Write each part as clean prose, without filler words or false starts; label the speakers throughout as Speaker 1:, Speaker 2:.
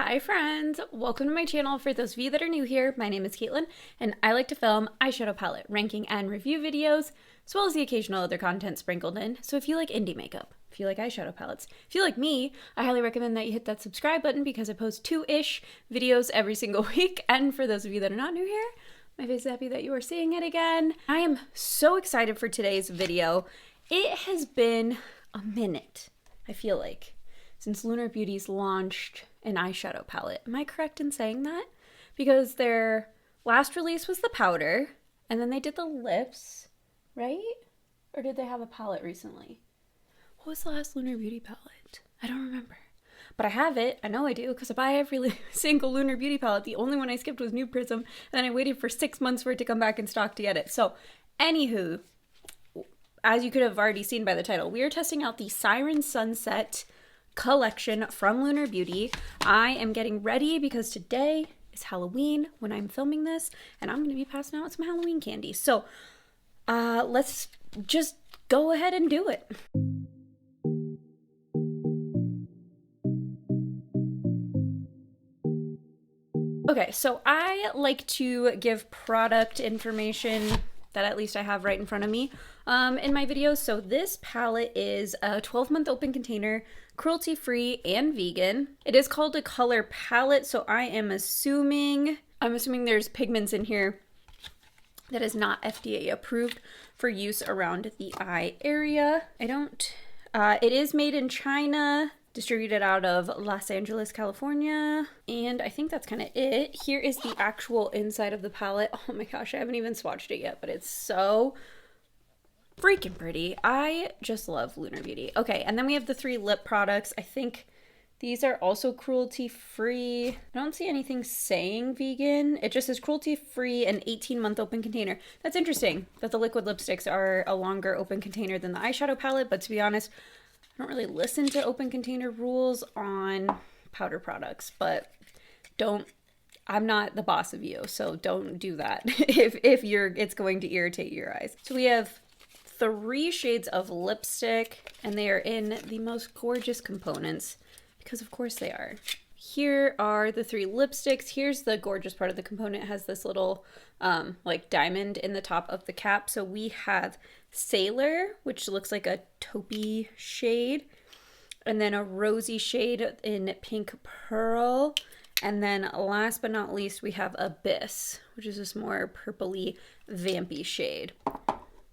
Speaker 1: Hi friends, welcome to my channel. For those of you that are new here, my name is Katelyn and I like to film eyeshadow palette ranking and review videos, as well as the occasional other content sprinkled in. So if you like indie makeup, if you like eyeshadow palettes, if you like me, I highly recommend that you hit that subscribe button because I post 2-ish videos every single week. And for those of you that are not new here, my face is happy that you are seeing it again. I am so excited for today's video. It has been a minute, I feel like, since Lunar Beauty's launched an eyeshadow palette. Am I correct in saying that? Because their last release was the powder, and then they did the lips, right? Or did they have a palette recently? What was the last Lunar Beauty palette? I don't remember. But I have it. I know I do, because I buy every single Lunar Beauty palette. The only one I skipped was New Prism, and then I waited for 6 months for it to come back in stock to get it. So, anywho, as you could have already seen by the title, we are testing out the Siren Sunset collection from Lunar Beauty. I am getting ready because today is Halloween when I'm filming this, and I'm going to be passing out some Halloween candy. So let's just go ahead and do it. Okay, so I like to give product information that at least I have right in front of me in my videos. So this palette is a 12-month open container, cruelty-free and vegan. It is called a color palette, so I'm assuming there's pigments in here that is not FDA approved for use around the eye area. It is made in China, distributed out of Los Angeles, California, and I think that's kind of it. Here is the actual inside of the palette. Oh my gosh, I haven't even swatched it yet, but it's so freaking pretty. I just love Lunar Beauty. Okay, and then we have the 3 lip products. I think these are also cruelty-free. I don't see anything saying vegan. It just says cruelty-free and 18-month open container. That's interesting that the liquid lipsticks are a longer open container than the eyeshadow palette, but to be honest, I don't really listen to open container rules on powder products, but I'm not the boss of you, so don't do that if it's going to irritate your eyes. So we have 3 shades of lipstick, and they are in the most gorgeous components, because of course they are. Here are the 3 lipsticks. Here's the gorgeous part of the component. It has this little like diamond in the top of the cap. So we have Sailor, which looks like a taupey shade, and then a rosy shade in pink pearl, and then last but not least we have Abyss, which is this more purpley vampy shade.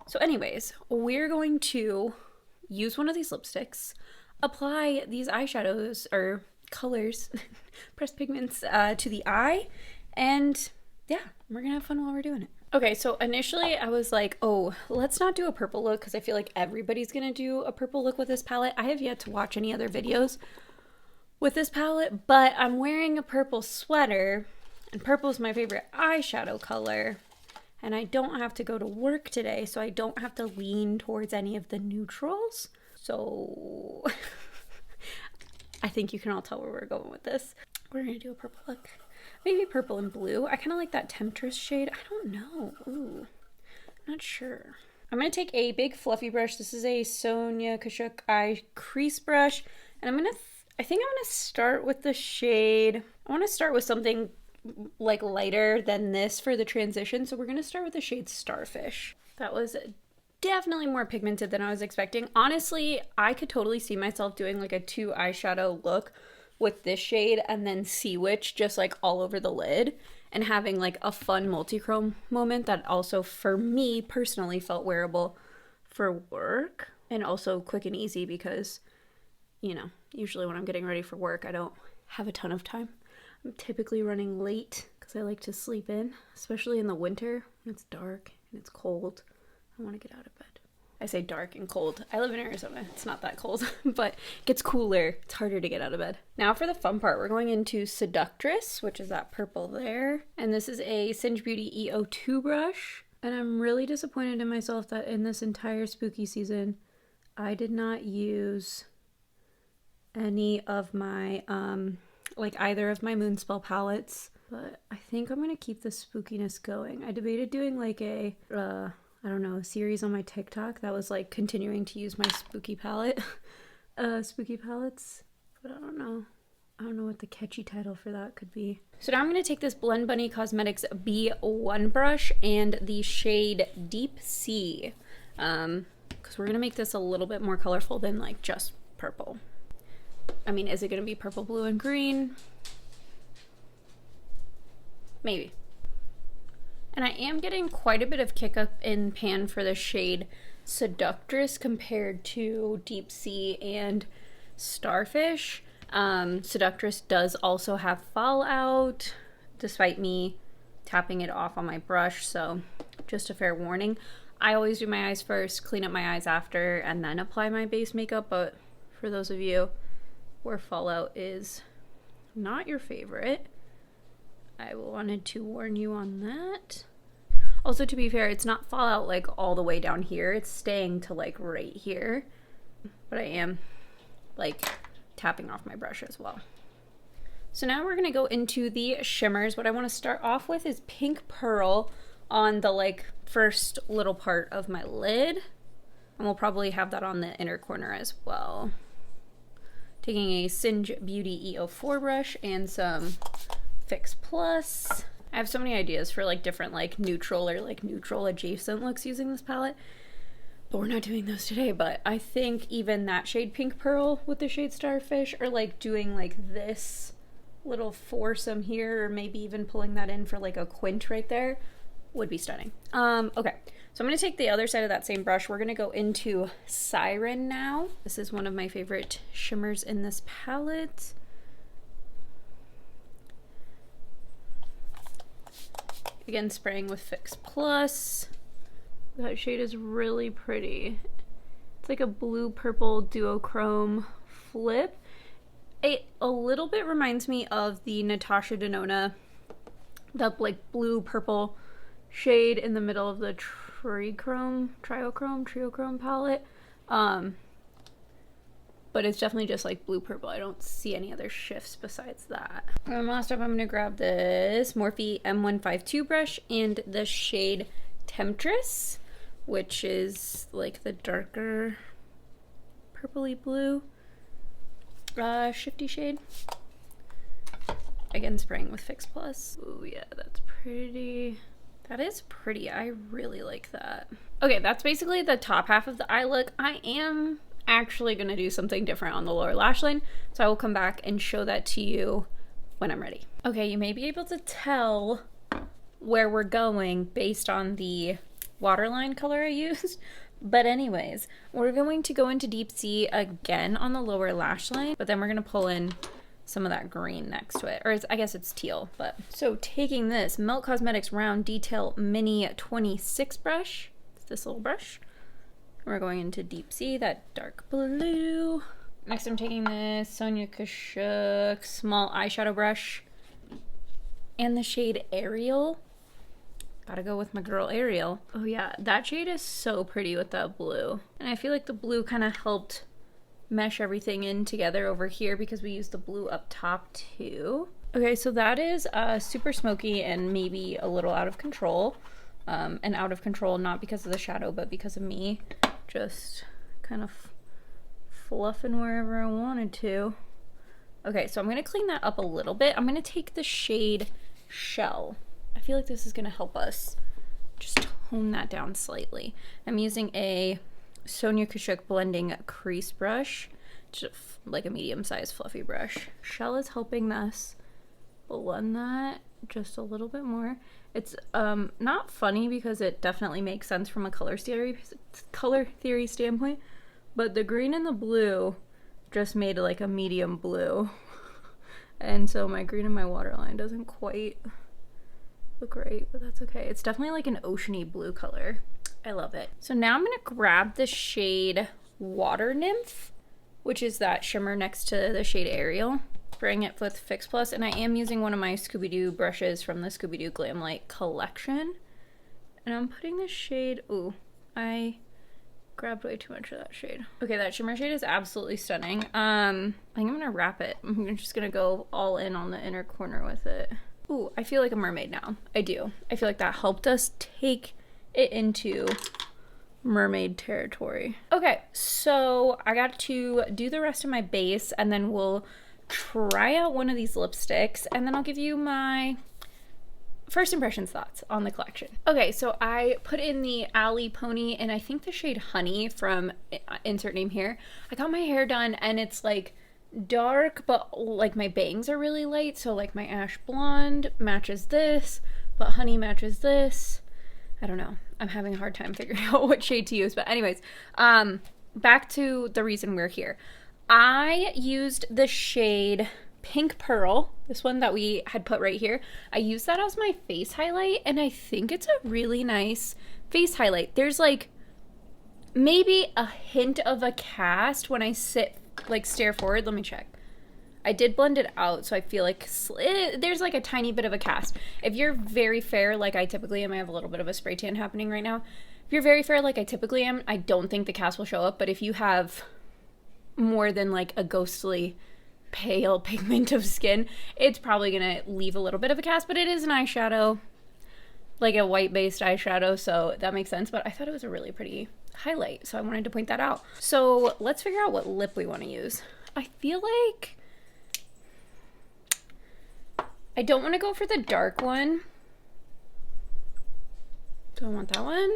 Speaker 1: So anyways, we're going to use one of these lipsticks, apply these eyeshadows or colors, pressed pigments to the eye, and yeah, we're gonna have fun while we're doing it. Okay, so initially I was like, oh, let's not do a purple look because I feel like everybody's gonna do a purple look with this palette. I have yet to watch any other videos with this palette, but I'm wearing a purple sweater, and purple is my favorite eyeshadow color, and I don't have to go to work today, so I don't have to lean towards any of the neutrals. So I think you can all tell where we're going with this. We're gonna do a purple look. Maybe purple and blue. I kind of like that Temptress shade. I don't know. Ooh, I'm not sure. I'm gonna take a big fluffy brush. This is a Sonia Kashuk eye crease brush, and I think I'm gonna start with the shade. I want to start with something like lighter than this for the transition, so we're gonna start with the shade Starfish. That was definitely more pigmented than I was expecting. Honestly, I could totally see myself doing like a 2 eyeshadow look with this shade and then Sea Witch just like all over the lid and having like a fun multi-chrome moment that also for me personally felt wearable for work and also quick and easy because, you know, usually when I'm getting ready for work I don't have a ton of time. I'm typically running late because I like to sleep in, especially in the winter when it's dark and it's cold. I want to get out of bed. I say dark and cold. I live in Arizona. It's not that cold, but it gets cooler. It's harder to get out of bed. Now for the fun part, we're going into Seductress, which is that purple there. And this is a Singe Beauty EO2 brush. And I'm really disappointed in myself that in this entire spooky season, I did not use any of my, like either of my Moonspell palettes. But I think I'm going to keep the spookiness going. I debated doing like a, I don't know, a series on my TikTok that was like continuing to use my spooky palette, spooky palettes, but I don't know. don't know what the catchy title for that could be. So now I'm going to take this Blend Bunny Cosmetics B1 brush and the shade Deep Sea, because we're going to make this a little bit more colorful than like just purple. I mean, is it going to be purple, blue, and green? Maybe. And I am getting quite a bit of kick up in pan for the shade Seductress compared to Deep Sea and Starfish. Seductress does also have fallout, despite me tapping it off on my brush, so just a fair warning. I always do my eyes first, clean up my eyes after, and then apply my base makeup, but for those of you where fallout is not your favorite, I wanted to warn you on that. Also, to be fair, it's not fallout like all the way down here, it's staying to like right here, but I am like tapping off my brush as well. So now we're gonna go into the shimmers. What I want to start off with is Pink Pearl on the like first little part of my lid, and we'll probably have that on the inner corner as well. Taking a Singe Beauty E04 brush and some Fix Plus. I have so many ideas for like different like neutral or like neutral adjacent looks using this palette, but we're not doing those today. But I think even that shade Pink Pearl with the shade Starfish, or like doing like this little foursome here, or maybe even pulling that in for like a quint right there, would be stunning. Okay, so I'm going to take the other side of that same brush. We're going to go into Siren now. This is one of my favorite shimmers in this palette. Again, spraying with Fix Plus. That shade is really pretty. It's like a blue-purple duochrome flip. It a little bit reminds me of the Natasha Denona, the like blue-purple shade in the middle of the trichrome palette. But it's definitely just like blue-purple. I don't see any other shifts besides that. And last up, I'm gonna grab this Morphe M152 brush and the shade Temptress, which is like the darker purpley blue shifty shade. Again, spraying with Fix Plus. Oh yeah, that's pretty. That is pretty. I really like that. Okay, that's basically the top half of the eye look. I am actually gonna do something different on the lower lash line, so I will come back and show that to you when I'm ready. Okay, you may be able to tell where we're going based on the waterline color I used, but anyways, we're going to go into Deep Sea again on the lower lash line, but then we're gonna pull in some of that green next to it, or I guess it's teal. But so taking this Melt Cosmetics Round Detail Mini 26 brush, it's this little brush, we're going into Deep Sea, that dark blue. Next, I'm taking this Sonia Kashuk small eyeshadow brush and the shade Ariel. Gotta go with my girl Ariel. Oh yeah, that shade is so pretty with that blue. And I feel like the blue kind of helped mesh everything in together over here because we used the blue up top too. Okay, so that is super smoky and maybe a little out of control. And out of control not because of the shadow, but because of me just kind of fluffing wherever I wanted to. Okay, so I'm gonna clean that up a little bit. I'm gonna take the shade Shell. I feel like this is gonna help us just tone that down slightly. I'm using a Sonia Kashuk blending crease brush, just like a medium-sized fluffy brush. Shell is helping us blend that just a little bit more. It's not funny because it definitely makes sense from a color theory standpoint, but the green and the blue just made like a medium blue. And so my green and my waterline doesn't quite look right, but that's okay. It's definitely like an oceany blue color. I love it. So now I'm gonna grab the shade Water Nymph, which is that shimmer next to the shade Ariel. Spraying it with Fix Plus, and I am using one of my Scooby-Doo brushes from the Scooby-Doo Glam Light collection. And I'm putting the shade, ooh, I grabbed way too much of that shade. Okay, that shimmer shade is absolutely stunning. I think I'm gonna wrap it. I'm just gonna go all in on the inner corner with it. Ooh, I feel like a mermaid now. I do. I feel like that helped us take it into mermaid territory. Okay, so I got to do the rest of my base and then we'll try out one of these lipsticks, and then I'll give you my first impressions thoughts on the collection. Okay, so I put in the Alley Pony, and I think the shade Honey from insert name here. I got my hair done, and it's like dark, but like my bangs are really light, so like my ash blonde matches this, but Honey matches this. I don't know. I'm having a hard time figuring out what shade to use, but anyways, back to the reason we're here. I used the shade Pink Pearl, this one that we had put right here. I used that as my face highlight, and I think it's a really nice face highlight. There's like maybe a hint of a cast when I stare forward. Let me check. I did blend it out, so I feel like there's like a tiny bit of a cast. If you're very fair, like I typically am, I have a little bit of a spray tan happening right now. If you're very fair, like I typically am, I don't think the cast will show up, but if you have more than like a ghostly pale pigment of skin, it's probably gonna leave a little bit of a cast, but it is an eyeshadow, like a white based eyeshadow, so that makes sense. But I thought it was a really pretty highlight, so I wanted to point that out. So let's figure out what lip we want to use. I feel like I don't want to go for the dark one. Do I want that one?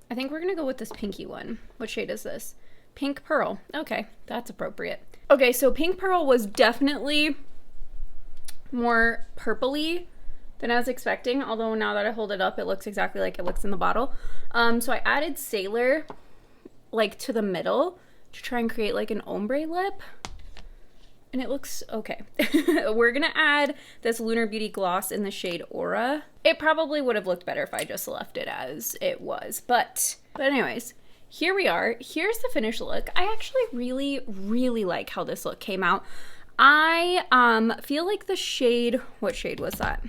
Speaker 1: I think we're gonna go with this pinky one. What shade is this? Pink Pearl. Okay, that's appropriate. Okay, so Pink Pearl was definitely more purpley than I was expecting, although now that I hold it up, it looks exactly like it looks in the bottle. So I added Sailor like to the middle to try and create like an ombre lip, and it looks okay. We're gonna add this Lunar Beauty gloss in the shade Aura. It probably would have looked better if I just left it as it was, but anyways, here we are. Here's the finished look. I actually really like how this look came out. I feel like the shade, what shade was that?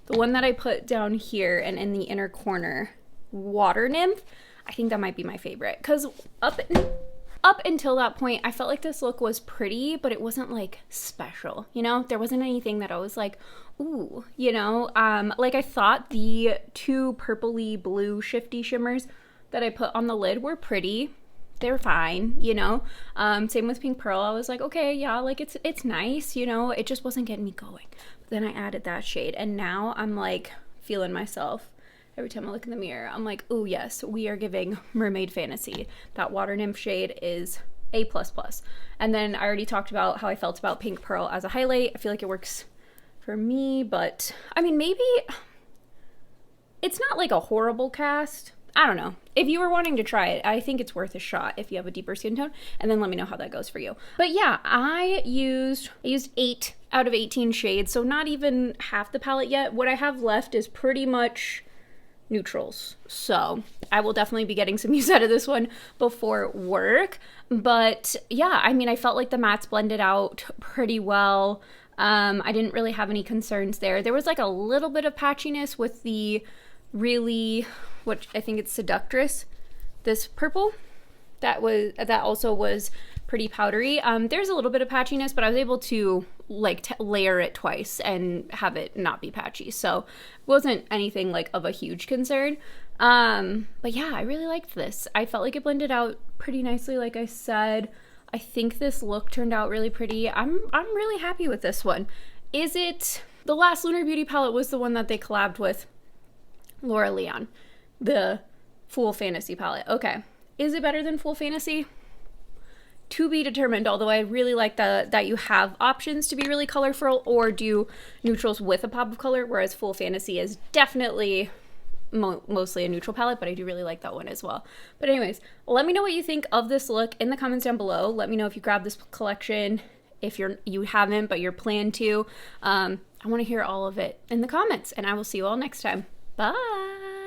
Speaker 1: The one that I put down here and in the inner corner, Water Nymph, I think that might be my favorite, because up until that point, I felt like this look was pretty, but it wasn't like special, you know? There wasn't anything that I was like, ooh, you know? Like I thought the two purpley blue shifty shimmers that I put on the lid were pretty. They're fine, you know? Same with Pink Pearl. I was like, okay, yeah, like it's nice, you know? It just wasn't getting me going. But then I added that shade, and now I'm like feeling myself. Every time I look in the mirror, I'm like, ooh, yes, we are giving mermaid fantasy. That Water Nymph shade is A++. And then I already talked about how I felt about Pink Pearl as a highlight. I feel like it works for me, but I mean, maybe it's not like a horrible cast. I don't know. If you were wanting to try it, I think it's worth a shot if you have a deeper skin tone, and then let me know how that goes for you. But yeah, I used 8 out of 18 shades, so not even half the palette yet. What I have left is pretty much neutrals, so I will definitely be getting some use out of this one before work. But yeah, I mean, I felt like the mattes blended out pretty well. I didn't really have any concerns there. There was like a little bit of patchiness with the really, what I think it's Seductress, this purple, that also was pretty powdery. There's a little bit of patchiness, but I was able to like layer it twice and have it not be patchy, so it wasn't anything like of a huge concern. But yeah, I really liked this. I felt like it blended out pretty nicely, like I said. I think this look turned out really pretty. I'm really happy with this one. Is it the last Lunar Beauty palette was the one that they collabed with Laura Leon, the Fool Fantasy palette. Okay, is it better than Fool Fantasy? To be determined, although I really like that you have options to be really colorful or do neutrals with a pop of color, whereas Full Fantasy is definitely mostly a neutral palette, but I do really like that one as well. But anyways, let me know what you think of this look in the comments down below. Let me know if you grabbed this collection, if you haven't, but you're planning to. I want to hear all of it in the comments, and I will see you all next time. Bye!